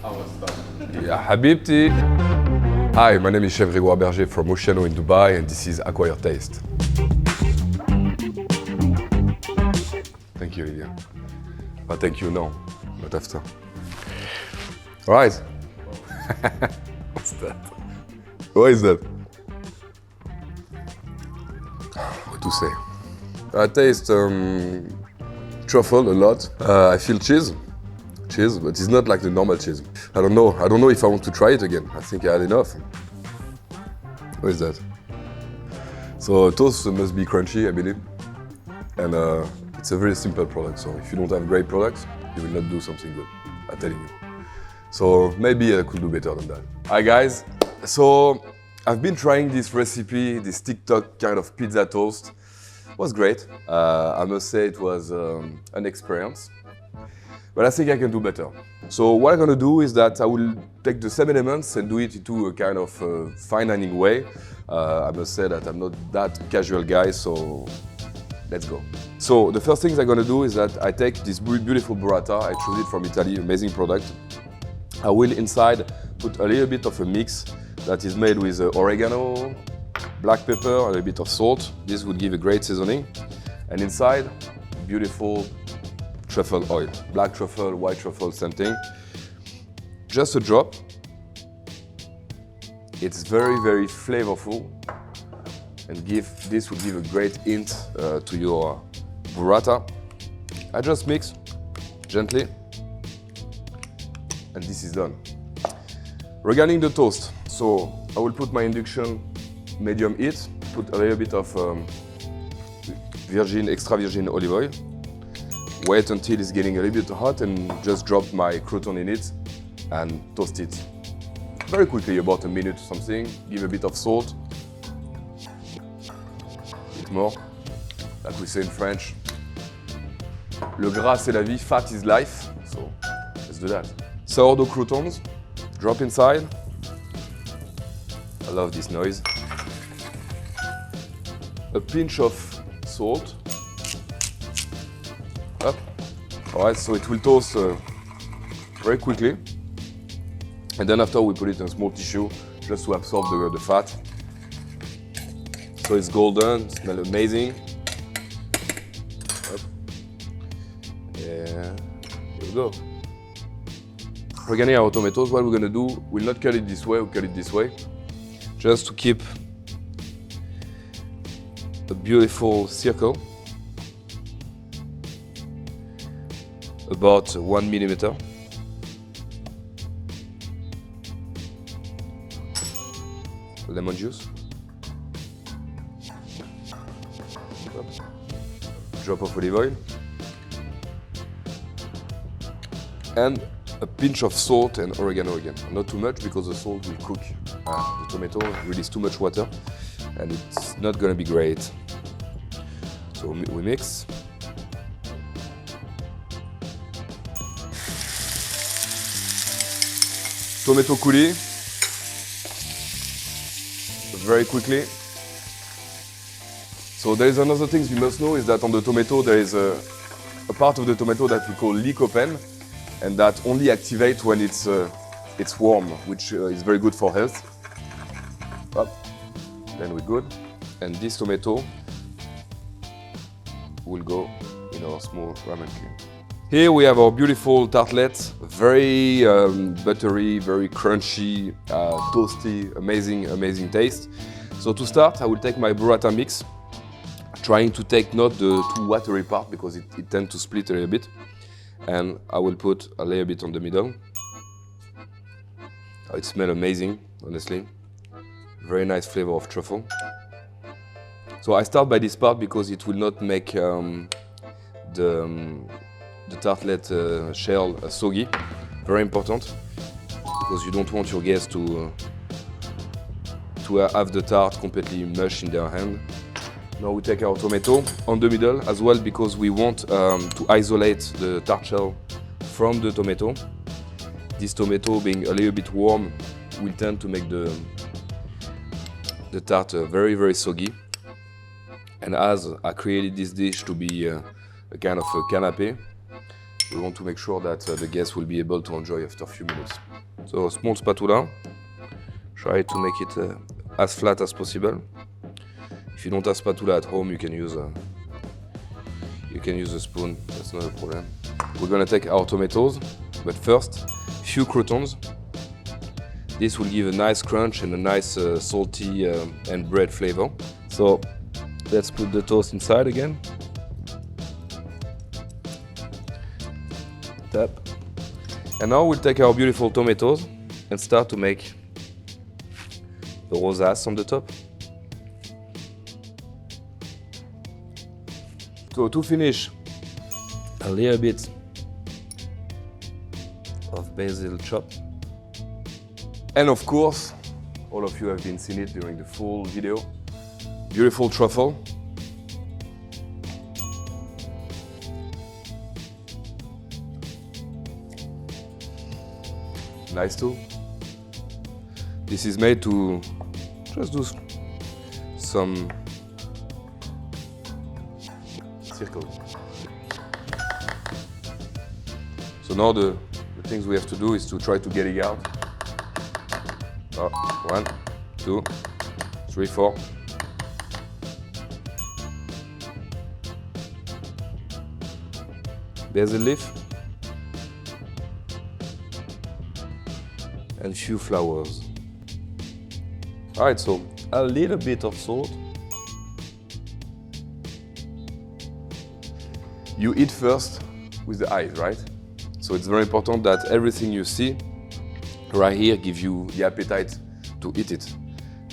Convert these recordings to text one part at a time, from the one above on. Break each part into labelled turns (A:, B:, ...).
A: Ya Habibti. Hi, my name is Chef Gregoire Berger from Oceano in Dubai, and this is Acquire Taste. Thank you, Lydia. Well, thank you now, not after. All right. What's that? What is that? What to say? I taste truffle a lot. I feel cheese, but it's not like the normal cheese. I don't know if I want to try it again. I think I had enough. What is that? So toast must be crunchy, I believe. And it's a very simple product. So if you don't have great products, you will not do something good. I'm telling you. So maybe I could do better than that. Hi guys. So I've been trying this recipe, this TikTok kind of pizza toast. It was great. I must say it was an experience. But I think I can do better. So what I'm gonna do is that I will take the same elements and do it into a kind of fine dining way. I must say that I'm not that casual guy, so let's go. So the first things I'm gonna do is that I take this beautiful burrata. I chose it from Italy, amazing product. I will inside put a little bit of a mix that is made with oregano, black pepper, a little bit of salt. This would give a great seasoning. And inside, beautiful truffle oil. Black truffle, white truffle, same thing. Just a drop. It's very, very flavorful. And this would give a great hint to your burrata. I just mix gently. And this is done. Regarding the toast, so I will put my induction medium heat, put a little bit of extra virgin olive oil, wait until it's getting a little bit hot and just drop my crouton in it and toast it very quickly, about a minute or something. Give a bit of salt, a bit more, like we say in French. Le gras c'est la vie, fat is life, so let's do that. Sourdough croutons, drop inside. I love this noise. A pinch of salt. Up. All right, so it will toast very quickly. And then after we put it in a small tissue just to absorb the fat. So it's golden, it smells amazing. Up. Yeah, here we go. Regarding our tomatoes, what we're gonna do, we'll not cut it this way, we'll cut it this way. Just to keep a beautiful circle. About 1 millimeter. Lemon juice. Drop of olive oil. And a pinch of salt and oregano again. Not too much because the salt will cook the tomato, release too much water, and it's not gonna be great. So we mix. Tomato coulis, very quickly. So there is another thing you must know is that on the tomato there is a part of the tomato that we call lycopene, and that only activates when it's warm, which is very good for health. Up, then we're good. And this tomato will go in our small ramen can. Here we have our beautiful tartlet, very buttery, very crunchy, toasty, amazing taste. So to start, I will take my burrata mix, trying to take not the too watery part because it tends to split a little bit. And I will put a little bit on the middle. Oh, it smells amazing, honestly. Very nice flavor of truffle. So I start by this part because it will not make the tartlet shell soggy. Very important, because you don't want your guests to have the tart completely mush in their hand. Now we take our tomato on the middle as well because we want to isolate the tart shell from the tomato. This tomato being a little bit warm will tend to make the tart very soggy. And as I created this dish to be a kind of a canapé, We want to make sure that the guests will be able to enjoy after a few minutes. So small spatula, try to make it as flat as possible. If you don't have spatula at home, you can use a spoon, that's not a problem. We're gonna take our tomatoes, but first, few croutons. This will give a nice crunch and a nice salty and bread flavor. So let's put the toast inside again. Tap. And now we'll take our beautiful tomatoes and start to make the rosace on the top. So to finish, a little bit of basil chopped. And of course, all of you have been seeing it during the full video. Beautiful truffle. Nice too. This is made to just do some circles. So now the things we have to do is to try to get it out. 1, 2, 3, 4. Basil leaf. And few flowers. Alright, so a little bit of salt. You eat first with the eyes, right? So it's very important that everything you see right here gives you the appetite to eat it.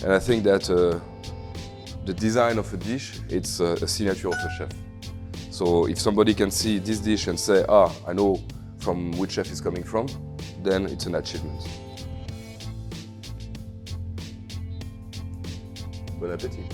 A: And I think that the design of a dish, it's a signature of a chef. So if somebody can see this dish and say, I know from which chef it's coming from, then it's an achievement. Bon appétit.